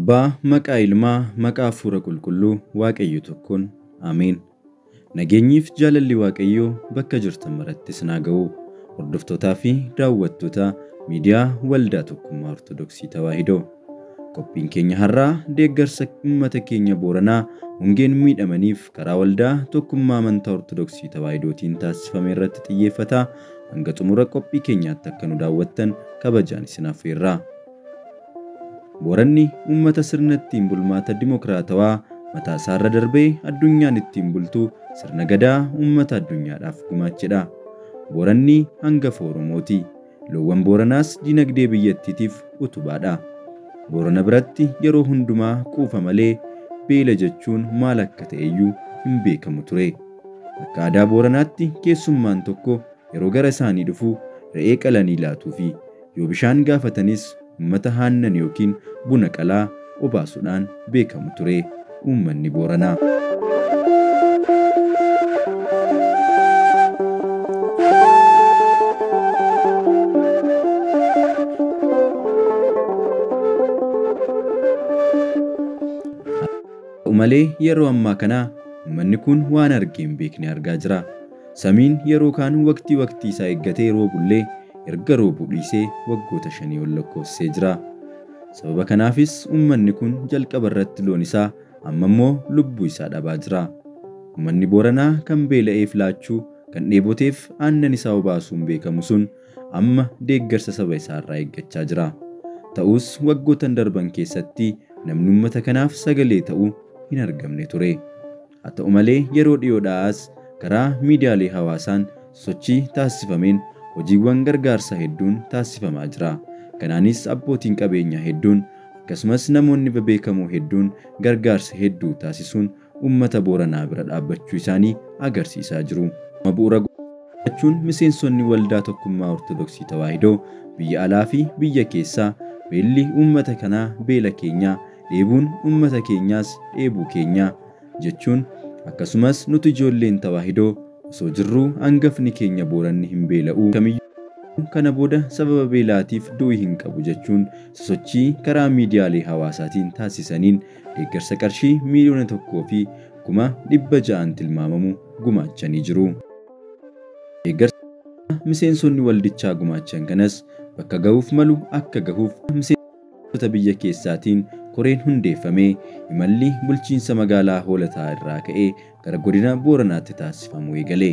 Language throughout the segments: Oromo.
Abbaa maqaa ilmaa maqaa hafuura qulqulluu Waaqayyo tokkoon Ameen. Nageenyiif jaalalli Waaqayyoo bakka jirtan marattis naa ga'u. Hordoftootaa fi daawwattoota miidiyaa Waldaa Tokkummaa Ortodoksii Tawaahidoo. Qophiin keenya har'aa deeggarsa uummata keenya Booranaa hongeen miidhamaniif karaa Waldaa Tokkummaa Amantaa Ortodoksii Tawaahidootiin taasifame irratti xiyyeeffata. Hanga xumura qophii keenyaatti akka nu daawwattan kabajaan isin affeerra. Booranni uummata sirna ittiin bulmaata dimokiraatawaa mataa isaarra darbee addunyaan ittiin bultu sirna gadaa uummata addunyaadhaaf gumaachedha. Booranni hangafa Oromooti. Loowwan Booranaas dinagdee biyyattiitiif utubaadha. Boorana biratti yeroo hundumaa quufa malee beela jechuun maal akka ta'eyyuu hin beekamu ture. Akka aadaa Booranaatti keessummaan tokko yeroo gara isaanii dhufu re'ee qalanii laatuu fi yoo bishaan gaafatanis uummata haannan yookiin buna qalaa obaasuudhaan beekamu ture uummanni Booranaa. Malee yeroo ammaa kana uummanni kun waan argee hin beekne argaa jira. Samiin yeroo kaan waqtii isaa eeggatee roobullee erga roobuu dhiisee waggoota 5 ol lakkoofsee jira. Sababa kanaafis uummanni kun jalqaba irratti loon isaa amma immoo lubbuu isaa dhabaa jira. Uummanni Booranaa kan beela'eef laachuu kan dheeboteef aannan isaa obaasuun beekamu sun amma deeggarsa saba isaa irraa eeggachaa jira. Ta'us waggootan darban keessatti namni uummata kanaaf sagalee ta'uu hin argamne ture. Haa ta'u malee yeroo dhiyoodhaas karaa miidiyaalee hawaasaan sochii taasifameen hojiiwwan gargaarsa hedduun taasifamaa jira. Kanaanis abbootiin qabeenyaa hedduun akkasumas namoonni bebeekamoo hedduun gargaarsa hedduu taasisuun uummata Booranaa bira dhaabbachuu isaanii agarsiisaa jiru. Bu'uura gochuun miseensonni Waldaa Tokkummaa Ortodoksii Tawaahidoo biyya alaa fi biyya keessaa beelli uummata kanaa beela keenyaa, dheebuun uummata keenyaas dheebuu keenyaa jechuun akkasumas nuti ijoolleen Tawaahidoo osoo jirruu hangafni keenya Booranni hin beela'u kamiyyuu kana booda sababa beelaatiif du'uu hin qabu jechuun sochii karaa miidiyaalee hawaasaatiin taasisaniin deeggarsa qarshii miliyoona 1,600,000 tilmaamamu gumaachanii jiru. Deeggarsa miseensonni waldichaa gumaachan kanas bakka ga'uuf malu akka gahuuf miseensota biyya keessaatiin koreen hundeeffamee imalli bulchiinsa magaalaa Hoolataa irraa ka'ee gara godina Booranaatti taasifamuu eegale.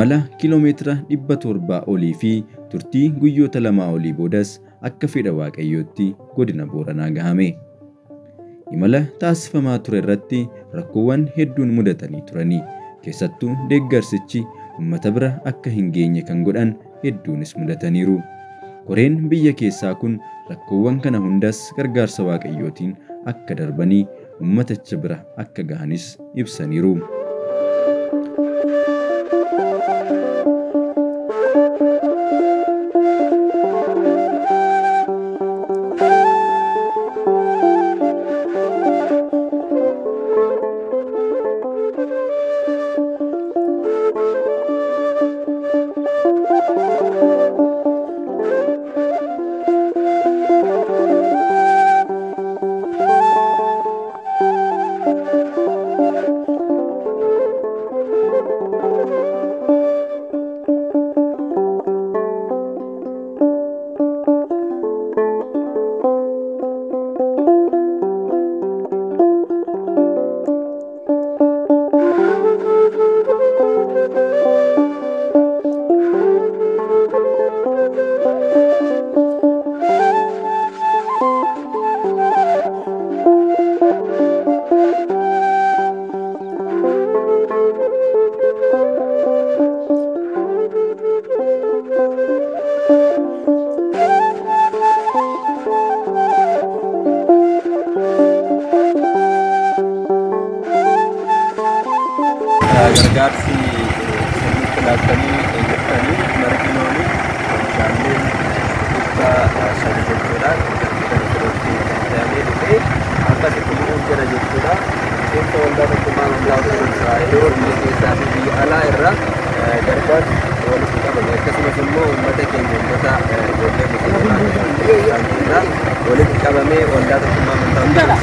Imala kiiloomeetira 700 olii fi turtii guyyoota 2 olii boodas akka fedha Waaqayyootti godina Booranaa gahame. Imala taasifamaa ture irratti rakkoowwan hedduun mudatanii turanii, keessattuu deeggarsichi uummata bira akka hin geenye kan godhan hedduunis mudataniiru. Koreen biyya keessaa kun rakkoowwan kana hundas gargaarsa Waaqayyootiin akka darbanii uummaticha bira akka gahanis ibsaniiru. gargaarsi sirriitti laattanii eeggatanii marginoonni shaamleen dhibba sadi jechuudha. Kan sirriitti danda'amee dhufee akkasitti bu'uuf jira jechuudha. Keessa waldaa tokkummaa waldaa Israa'el biyya keessaa fi biyya alaa irraa gargaarsi walitti qabame. Akkasumas immoo uummata keenya uummata ijoollee musliimaa walitti qabamee waldaa tokkummaa waldaa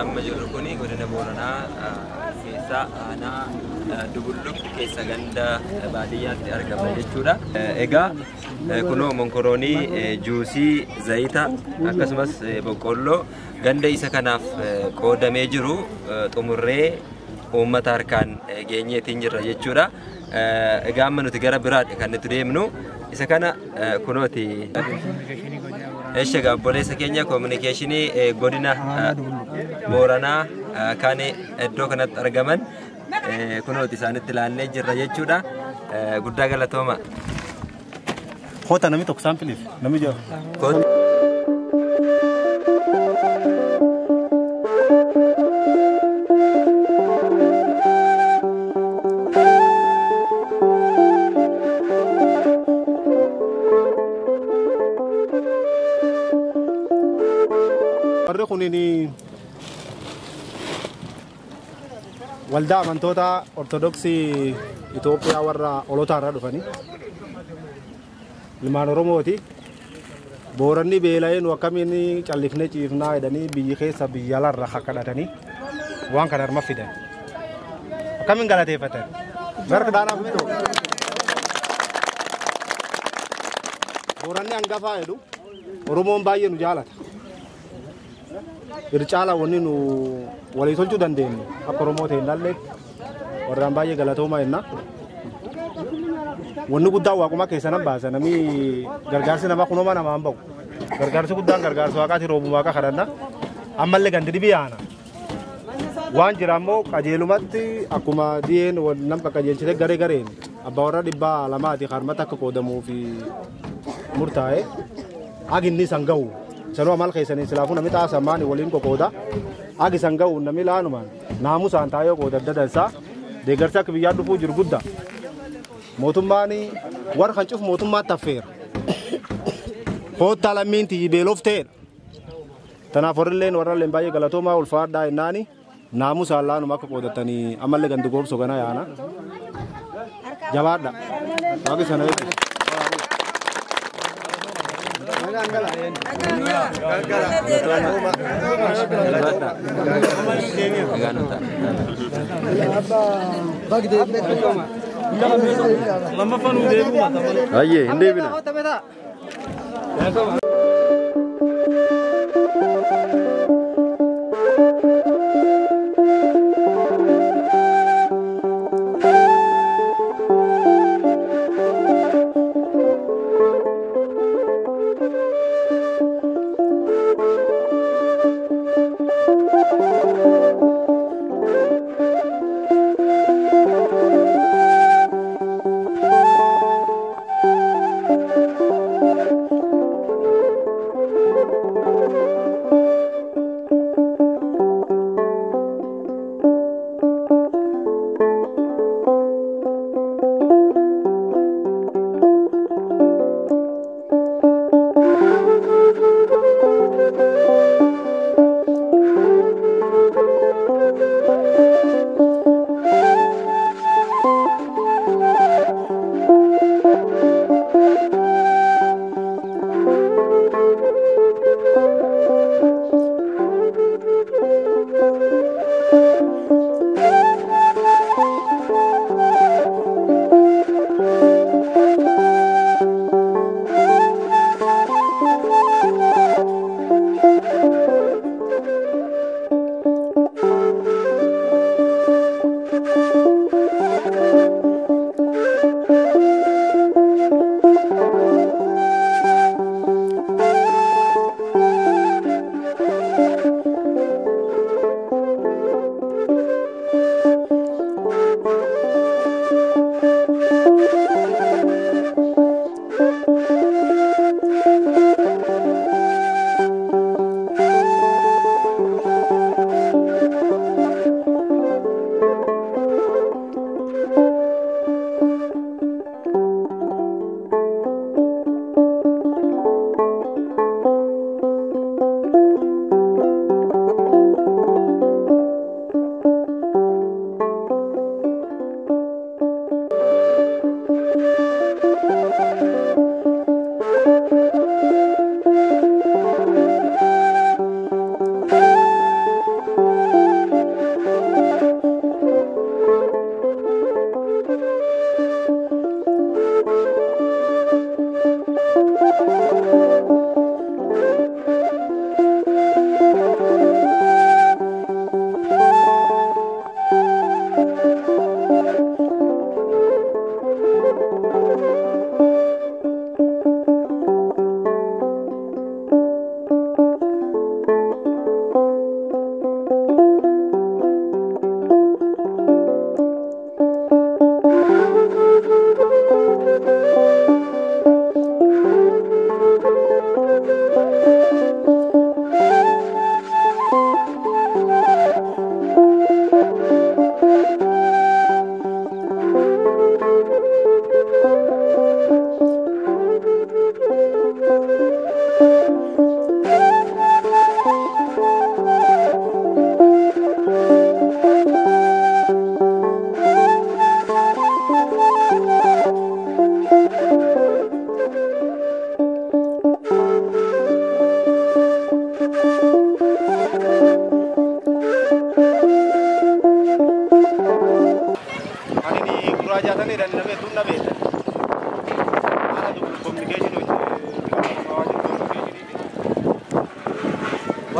amma jirru kuni godina Booranaa keessa aanaa Dubulluq keessa ganda baadiyyaatti argama jechuudha. Egaa kunoo monkoroonii juusii zayita akkasumas boqqolloo ganda isa kanaaf qoodamee jiru xumurree uummata harkaan geenyeetiin jirra jechuudha. Egaa amma nuti gara biraadha kan nuti deemnu isa kana kunooti. Egaa obboleessa keenya kominikeeshinii godina Booranaa kan iddoo kanatti argaman kunooti isaanitti ilaannee jirra jechuudha. Guddaa galatooma. Hoota namni tokko saampiliif namni jiru. Warri kunini waldaa amantoota Ortodoksii Itoophiyaa warra olotaa irraa dhufanii ilmaan Oromooti. Booranni beela'ee nu akkamiin callifnee ciifnaa jedhanii biyyi keessa biyya alarra kadhatanii waan kana harma fidan. Akkamiin galateeffatan? Garga daanaaf bitoo. Booranni hangafaa jedhu Oromoon baay'ee nu jaalata. Ircaala wanni nu walii tolchuu dandeenyu akka Oromoo ta'e ilaalle warraan baay'ee galatoomaa jenna. Wanni guddaan waaquma keessa nan baasa namni gargaarsi namaa kunoma namaan bahu. Gargaarsi guddaan gargaarsa waaqaati roobu waaqa kadhanna. Ammallee gandi dhibii yaana. Waan jira ammoo qajeelumatti akkuma dhiyeen nam qajeelchite garee gareen abbaa warra 200 harmata akka qoodamuu fi murtaa'e aginni san gahu. Sanuu amal keessanii silaafuu namni taasisamaan waliin qoqqooda. Agi san gahu namni laanumaan naamusaan taa'ee qooda adda dansaa deeggarsa akka biyyaa dhufuu jiru guddaa. Mootummaan warra kan cufu mootummaatti affeera. Hoottaa lammiin tiyyi beeloof ta'edha. Tanaaf warrilleen baay'ee galatoomaa ulfaadhaa jennaani naamusaan laanuma akka qoodatanii ammallee gandi gorsoo gana yaana. Jabaadha. Waaqni sana eeguudha. Aye, hindi bina.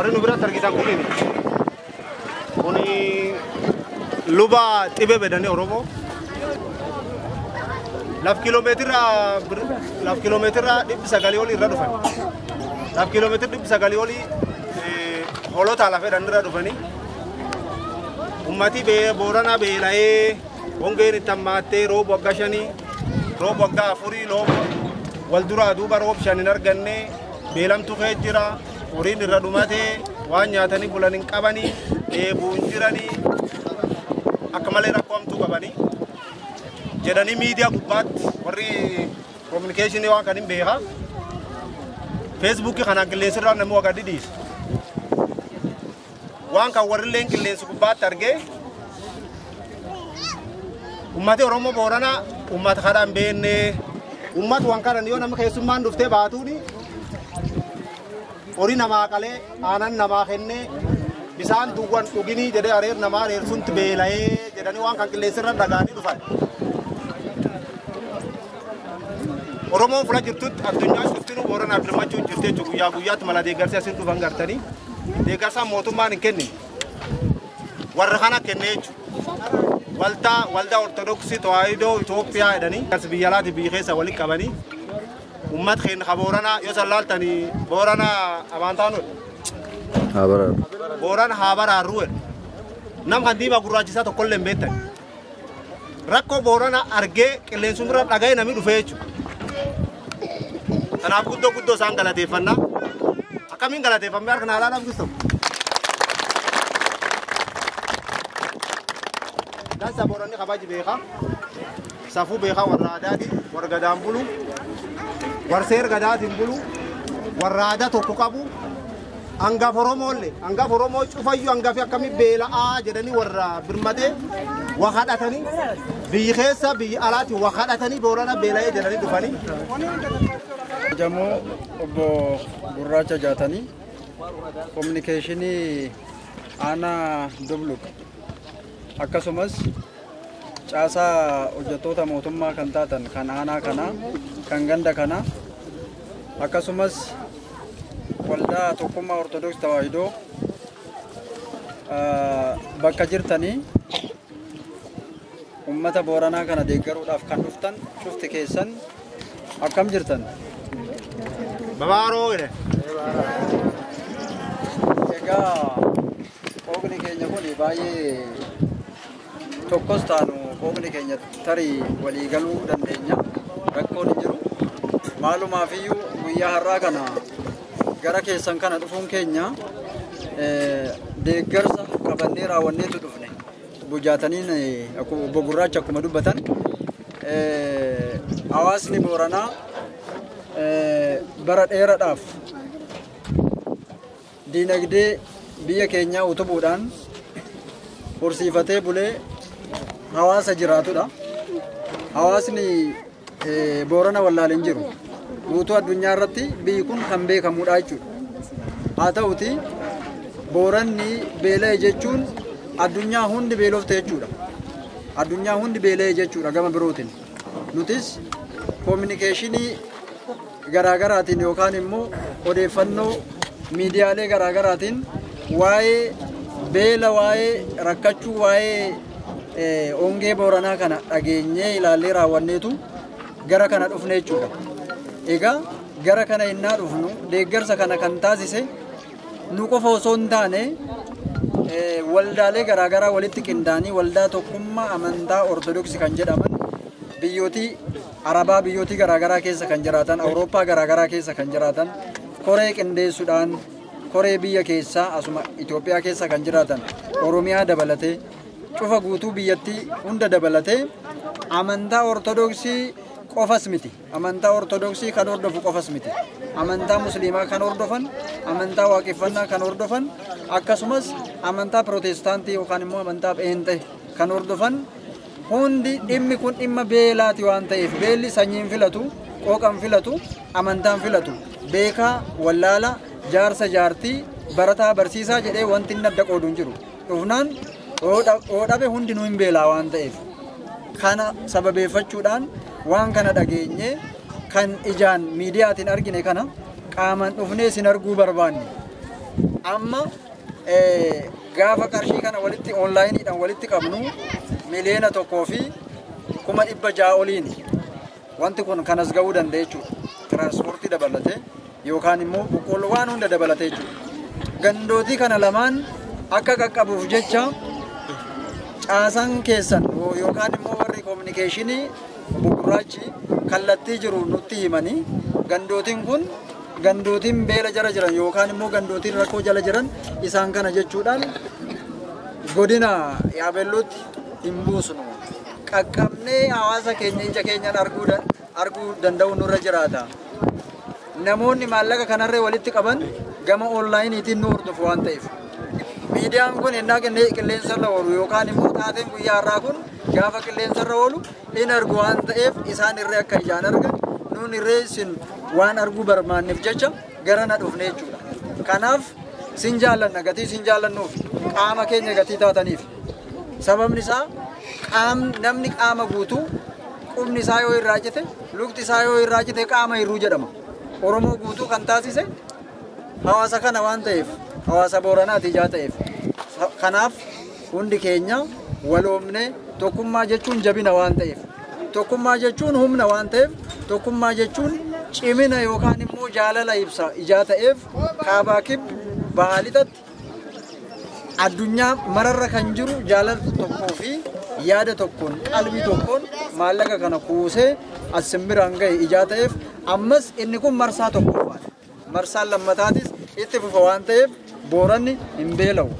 warri nu biratti argitan kuni luba xibee bedanii Oromoo laf kiiloomeetira 900 olii irra dhufan laf kiiloomeetira 900 olii hoolota lafeedhaan irra dhufanii ummati Booranaa beela'ee hongeen itti hammaattee rooba waggaa 5 rooba waggaa 4 rooba wal duraa duuba rooba 5 hin arganne beelamtu kee jira horiin irra dhumatee waan nyaatanii bulan hin qabanii dheebuu hin jiranii akka malee rakkoomtuu qabanii jedhanii miidiyaa gubbaatti warri kominikeeshinii waan kan hin beeka feesbuukii kanaan qilleensirraa namni waggaa didhiisa waan kan warri illee qilleensi gubbaatti argee ummati Oromoo Booranaa ummata kadhaan beenne ummati waan kadhan yoo namni keessummaan dhuftee baatuuni horii namaa qalee aanan namaa kennee bisaan duwwan dhuginii jedhee areer namaa areersunti beela'ee jedhanii waan kan qilleensirra dhagaanii dhufan. Oromoon fula jirtutti addunyaa shuftinuu Booranaaf dirmachuu jirte jechuudha guyyaa guyyaatti mala deeggarsi asiin dhufan gartanii deeggarsaan mootummaan hin kennine warra kana kennee jechuudha waldaa ortodoksii tawaahidoo Itoophiyaa jedhanii as biyya alaati biyya keessa walitti qabanii ummat keenya Booranaa yoo sallaaltanii Booranaa amantaanudha Boorana haabaraaruu nam kan diimaa gurraachisaa tokkollee hin beektan rakkoo Boorana argee qilleensumira dhaga'ee namni dhufee jechuudha. Kanaaf guddoo isaan galateeffannaa akkamiin galateeffamee harka naalaadhaaf gistu dansa Booranni kabaji beekaa safuu beekaa warra aadaati warra gadaan bulu warra seer gadaatiin bulu warra aadaa tokko qabu angaf Oromoo cufayyuu angafi akkamii beela'aa jedhanii warra birmatee wakadhatanii biyyi keessa biyyi alaati wakadhatanii Boorana beela'ee jedhanii dhufanii. Jamoo obbo Gurraacha Jaatanii kominikeeshinii aanaa Dubluk akkasumas caasaa hojjettoota mootummaa kan taatan kan aanaa kanaa kan ganda kanaa akkasumas waldaa tokkummaa Ortodoksii Tawaahidoo bakka jirtanii ummata Booranaa kana deeggaruudhaaf kan dhuftan cufti keessan akkam jirtan? Babaaroo egaa qoqni keenya kun baay'ee tokkos taanu qoqni keenya tarii walii galuu dandeenya rakkoon hin jiru maalumaafiyyuu guyyaa har'aa kana gara keessan kana dhufuun keenya deeggarsa qabannee raawwanneetu dhufne bujaataniin obbo Gurraacha akkuma dubbatan hawaasni Booranaa bara dheeraadhaaf diinagdee biyya keenyaa utubuudhaan horsiifatee bulee hawaasa jiraatudha. Hawaasni Boorana wallaal hin jiru. Guutuu addunyaa irratti biyyi kun kan beekamudha jechuudha. Haa ta'uti Booranni beela'e jechuun addunyaa hundi beelofte jechuudha. Addunyaa hundi beela'e jechuudha gama birootiin. Nutis kominikeeshinii garaagaraatiin yookaan immoo odeeffannoo miidiyaalee garaagaraatiin waa'ee beela waa'ee rakkachuu waa'ee ongee Booranaa kana dhageenyee ilaallee raawwanneetu gara kana dhufne jechuudha. Egaa gara kana innaa dhufnu deeggarsa kana kan taasise nu qofa osoo hin taane waldaalee garaagaraa walitti qindaanii waldaa tokkummaa amantaa Ortodoksii kan jedhaman biyyootii Arabaa biyyootii garaagaraa keessa kan jiraatan Awurooppaa garaagaraa keessa kan jiraatan koree qindeessuudhaan koree biyya keessaa asuma Itoophiyaa keessa kan jiraatan Oromiyaa dabalatee cufa guutuu biyyattii hunda dabalatee amantaa Ortodoksii qofas miti amantaa Ortodoksii kan hordofu qofas miti amantaa Musliimaa kan hordofan amantaa waaqeffannaa kan hordofan akkasumas amantaa Pirootestaantii yookaan immoo amantaa Pheenxee kan hordofan hundi dhimmi kun dhimma beelaati waan ta'eef beelli sanyiin filatu qooqan filatu amantaan filatu beekaa wallaala jaarsa jaartii barataa barsiisaa jedhee wanti inni adda qoodu hin jiru dhufnaan oodhabe hundinuu hin beelaa waan ta'eef kana sababeeffachuudhaan waan kana dhageenye kan ijaan miidiyaatiin argine kana qaamaan dhufnee sin arguu barbaanne amma gaafa qarshii kana walitti onlaayiniidhaan walitti qabnu miliyoona 1,600 oliini. Wanti kun kanas ga'uu danda'a jechuudha. Tiraanspoortii dabalatee yookaan immoo boqqolloo waan hunda dabalatee jechuudha. Gandootii kana lamaan akka qaqqabuuf jecha caasaan keessan yookaan immoo warri koominikeeshinii gurraachi kallattii jiru nutti himanii gandootiin kun gandootiin beela jara jiran yookaan immoo gandootiin rakkoo jala jiran isaan kana jechuudhaan godina Yaabellootti hin buusnu. Qaqqabnee hawaasa keenya ija keenyaan arguu danda'u nurra jiraata. Namoonni maallaqa kanarree walitti qaban gama onlaayiniitiin nu hordofu waan ta'eef. Miidiyaan kun ennaa qilleensarra oolu yookaan immoo taateen guyyaa har'aa kun gaafa qilleensarra oolu in argu waan ta'eef isaan irree akka ijaan argan nuun irree isin waan arguu barbaanneef jecha gara na dhufne jechuudha. Kanaaf sin jaallanna gatii sin jaallannuuf qaama keenya gatii taataniif. Sababni isaa namni qaama guutuu qubni isaa yoo irraa cite lukti isaa yoo irraa cite qaama hirruu jedhama. Oromoo guutuu kan taasise hawaasa kana waan ta'eef hawaasa Booranaati ijaa ta'eef. Kanaaf hundi keenya waloomne tokkummaa jechuun jabina waan ta'eef. Tokkummaa jechuun humna waan ta'eef. Tokkummaa jechuun cimina yookaan immoo jaalala ibsa ijaa ta'eef kaabaa kibba bahaa lixatti addunyaa mararra kan jiru jaalala tokkoo fi yaada tokkoon qalbii tokkoon maallaqa kana kuusee as simbiraan ga'e ijaa ta'eef ammas inni kun marsaa tokkoffaadha. Marsaan lammataatis itti fufa waan ta'eef Booranni hin beela'u.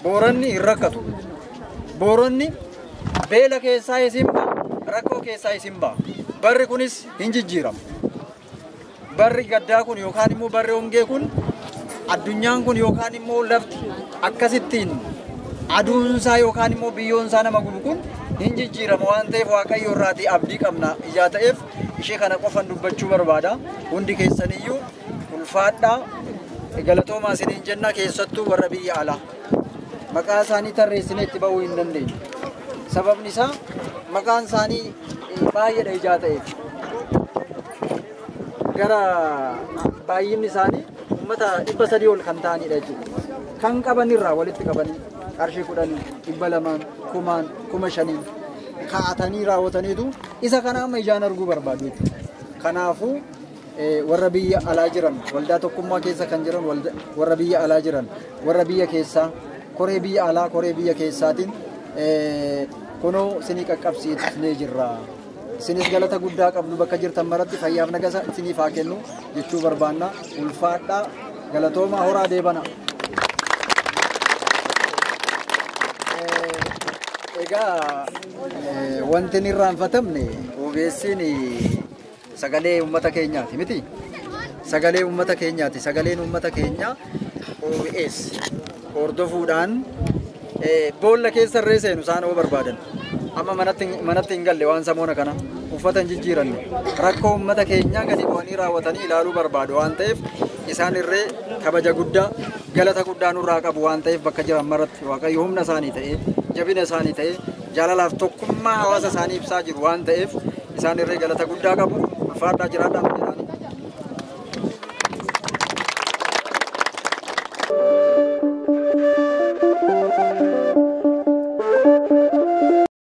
Booranni hin rakkatu. Booranni beela keessaa isin ba'a. Rakkoo keessaa isin ba'a. Barri kunis hin jijjiirama. Barri gaddaa kun yookaan immoo barri hongee kun addunyaan kun yookaan immoo lafti akkasittiin aduunsaa yookaan immoo biyyoonsaa nama gubu kun hin jijjiirama waan ta'eef Waaqayyo irraatii abdii qabna ijaa ta'eef ishee kana qofan dubbachuu barbaada. Hundi keessaniyyuu ulfaadhaa galatoomaa isiniin jenna keessattuu warra biyya alaa. Maqaa isaanii tarreessinee itti ba'uu hin dandeenye. Sababni isaa maqaan isaanii baay'eedha ijaa ta'eef. Gara baay'inni isaanii uummata 300 ol kan ta'anidha jechuudha. Kan qabanirraa walitti qabanii qarshii 10, 200, 1,000, 5,000 kaa'atanii raawwataniitu isa kana amma ijaan arguu barbaadu jechuudha. Kanaafuu warra biyya alaa jiran waldaa tokkummaa keessa kan jiran warra biyya alaa jiran warra biyya keessaa koree biyya alaa koree biyya keessaatiin kunoo isinii qaqqabsiisnee jirra. Isinis galata guddaa qabnu bakka jirtan maratti fayyaaf nagasa isiniif haa kennu jechuu barbaanna. Ulfaadhaa galatoomaa horaa deebana. Egaa wanti hin irraanfatamne ogeessiin sagalee uummata keenyaati miti. Sagalee uummata keenyaati. Sagaleen uummata keenyaa OBS hordofuudhaan boolla keessa irree seenu isaan oo barbaadan. Amma manatti hin galle waan samoona kana uffata hin jijjiiranne rakkoo uummata keenyaa gadi bu'anii raawwatanii ilaaluu barbaadu waan ta'eef isaan irree kabaja guddaa galata guddaa nurraa qabu waan ta'eef bakka jiran maratti Waaqayyo humna isaanii ta'ee jabina isaanii ta'ee jaalalaaf tokkummaa hawaasa isaanii ibsaa jiru waan ta'eef isaan irree galata guddaa qabu ulfaadhaa jiraadhaa jedhanii